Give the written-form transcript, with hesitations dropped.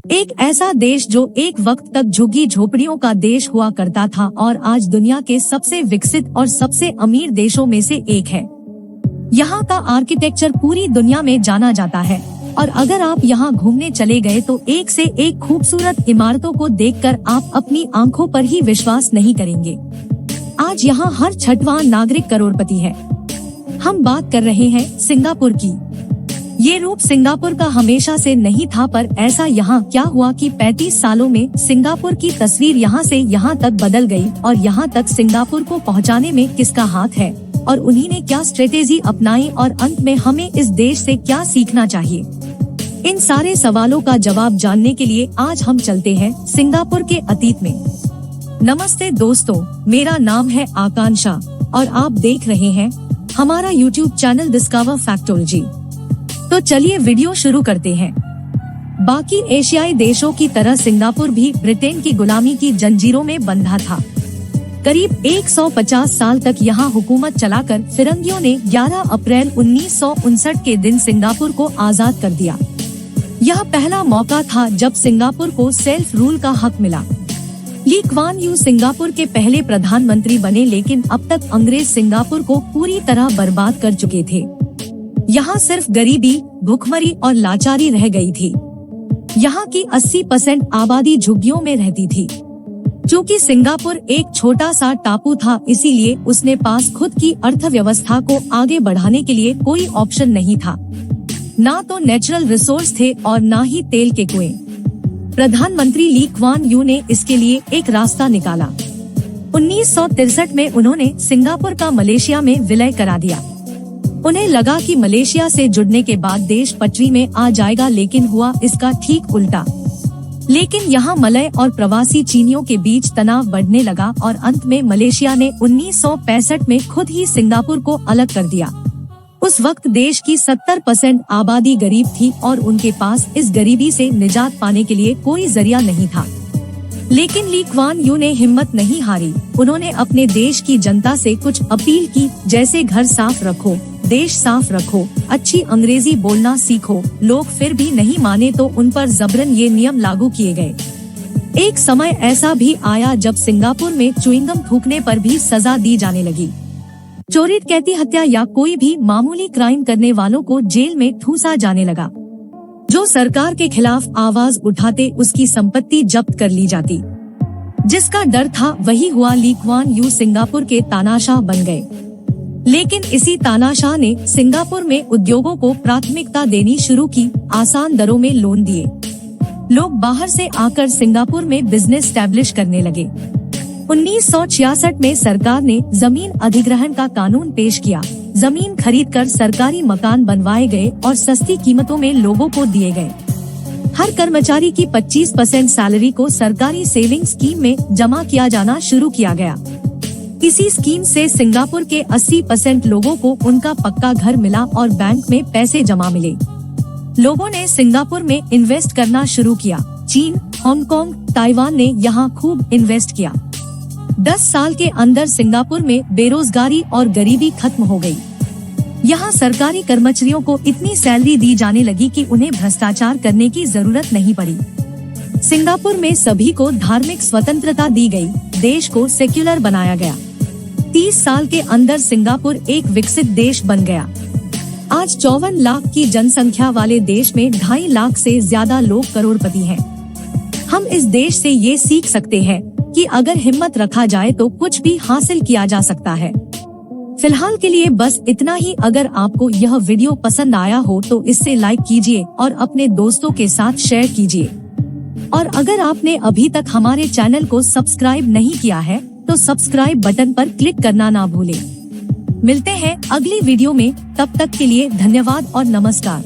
एक ऐसा देश जो एक वक्त तक झुग्गी झोपड़ियों का देश हुआ करता था और आज दुनिया के सबसे विकसित और सबसे अमीर देशों में से एक है। यहाँ का आर्किटेक्चर पूरी दुनिया में जाना जाता है और अगर आप यहाँ घूमने चले गए तो एक से एक खूबसूरत इमारतों को देखकर आप अपनी आंखों पर ही विश्वास नहीं करेंगे। आज यहाँ हर छठवां नागरिक करोड़पति है। हम बात कर रहे हैं सिंगापुर की। ये रूप सिंगापुर का हमेशा से नहीं था, पर ऐसा यहाँ क्या हुआ कि 35 सालों में सिंगापुर की तस्वीर यहाँ से यहाँ तक बदल गई और यहाँ तक सिंगापुर को पहुँचाने में किसका हाथ है और उन्हीं ने क्या स्ट्रेटेजी अपनाई और अंत में हमें इस देश से क्या सीखना चाहिए। इन सारे सवालों का जवाब जानने के लिए आज हम चलते हैं सिंगापुर के अतीत में। नमस्ते दोस्तों, मेरा नाम है आकांक्षा और आप देख रहे हैं हमारा YouTube चैनल डिस्कवर फैक्टोलॉजी। तो चलिए वीडियो शुरू करते हैं। बाकी एशियाई देशों की तरह सिंगापुर भी ब्रिटेन की गुलामी की जंजीरों में बंधा था। करीब 150 साल तक यहाँ हुकूमत चलाकर फिरंगियों ने 11 अप्रैल 1959 के दिन सिंगापुर को आजाद कर दिया। यह पहला मौका था जब सिंगापुर को सेल्फ रूल का हक मिला। ली क्वान यू सिंगापुर के पहले प्रधानमंत्री बने, लेकिन अब तक अंग्रेज सिंगापुर को पूरी तरह बर्बाद कर चुके थे। यहाँ सिर्फ गरीबी, भूखमरी और लाचारी रह गई थी। यहाँ की 80% आबादी झुग्गियों में रहती थी। चूँकि सिंगापुर एक छोटा सा टापू था, इसीलिए उसने पास खुद की अर्थव्यवस्था को आगे बढ़ाने के लिए कोई ऑप्शन नहीं था। ना तो नेचुरल रिसोर्स थे और ना ही तेल के कुएं। प्रधानमंत्री ली क्वान यू ने इसके लिए एक रास्ता निकाला। 1963 में उन्होंने सिंगापुर का मलेशिया में विलय करा दिया। उन्हें लगा कि मलेशिया से जुड़ने के बाद देश पटरी में आ जाएगा, लेकिन हुआ इसका ठीक उल्टा। लेकिन यहाँ मलय और प्रवासी चीनियों के बीच तनाव बढ़ने लगा और अंत में मलेशिया ने 1965 में खुद ही सिंगापुर को अलग कर दिया। उस वक्त देश की 70% आबादी गरीब थी और उनके पास इस गरीबी से निजात पाने के लिए कोई जरिया नहीं था। लेकिन ली क्वान यू ने हिम्मत नहीं हारी। उन्होंने अपने देश की जनता से कुछ अपील की, जैसे घर साफ रखो, देश साफ रखो, अच्छी अंग्रेजी बोलना सीखो। लोग फिर भी नहीं माने तो उन पर जबरन ये नियम लागू किए गए। एक समय ऐसा भी आया जब सिंगापुर में च्युइंगम थूकने पर भी सजा दी जाने लगी। चोरी डकैती, हत्या या कोई भी मामूली क्राइम करने वालों को जेल में ठूसा जाने लगा। जो सरकार के खिलाफ आवाज उठाते उसकी संपत्ति जब्त कर ली जाती। जिसका डर था वही हुआ। ली क्वान यू सिंगापुर के तानाशाह बन गए, लेकिन इसी तानाशाह ने सिंगापुर में उद्योगों को प्राथमिकता देनी शुरू की। आसान दरों में लोन दिए। लोग बाहर से आकर सिंगापुर में बिजनेस स्टैब्लिश करने लगे। 1966 में सरकार ने जमीन अधिग्रहण का कानून पेश किया। जमीन खरीदकर सरकारी मकान बनवाए गए और सस्ती कीमतों में लोगों को दिए गए। हर कर्मचारी की 25% सैलरी को सरकारी सेविंग स्कीम में जमा किया जाना शुरू किया गया। इसी स्कीम से सिंगापुर के 80% लोगों को उनका पक्का घर मिला और बैंक में पैसे जमा मिले। लोगों ने सिंगापुर में इन्वेस्ट करना शुरू किया। चीन, हांगकांग, ताइवान ने यहाँ खूब इन्वेस्ट किया। 10 साल के अंदर सिंगापुर में बेरोजगारी और गरीबी खत्म हो गई। यहाँ सरकारी कर्मचारियों को इतनी सैलरी दी जाने लगी कि उन्हें भ्रष्टाचार करने की जरूरत नहीं पड़ी। सिंगापुर में सभी को धार्मिक स्वतंत्रता दी गई। देश को सेक्युलर बनाया गया। 30 साल के अंदर सिंगापुर एक विकसित देश बन गया। आज 54 लाख की जनसंख्या वाले देश में 2.5 लाख से ज्यादा लोग करोड़पति हैं। हम इस देश से ये सीख सकते हैं कि अगर हिम्मत रखा जाए तो कुछ भी हासिल किया जा सकता है। फिलहाल के लिए बस इतना ही। अगर आपको यह वीडियो पसंद आया हो तो इसे लाइक कीजिए और अपने दोस्तों के साथ शेयर कीजिए। और अगर आपने अभी तक हमारे चैनल को सब्सक्राइब नहीं किया है तो सब्सक्राइब बटन पर क्लिक करना ना भूलें। मिलते हैं अगली वीडियो में, तब तक के लिए धन्यवाद और नमस्कार।